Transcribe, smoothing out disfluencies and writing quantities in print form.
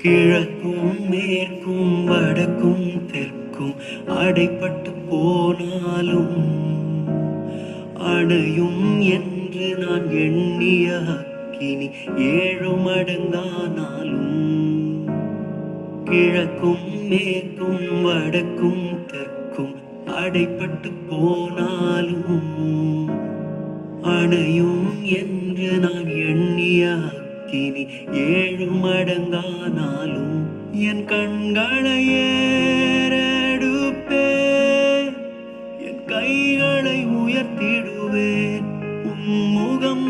கிழக்கும் மேற்கும் வடக்கும் தெற்கும் அடைப்பட்டு போனாலும் அணையும் என்று நான் எண்ணிய அக்கினி 7 மடங்கானாலும் கிழக்கும் மேற்கும் வடக்கும் தெற்கும் அடைப்பட்டு போனாலும் அணையும் என்று நான் எண்ணிய அக்கினி 7 மடங்கானாலும் என் கண்களை ஏறெடுப்பேன், என் கைகளை உயர்த்திடுவேன், உன் முகம்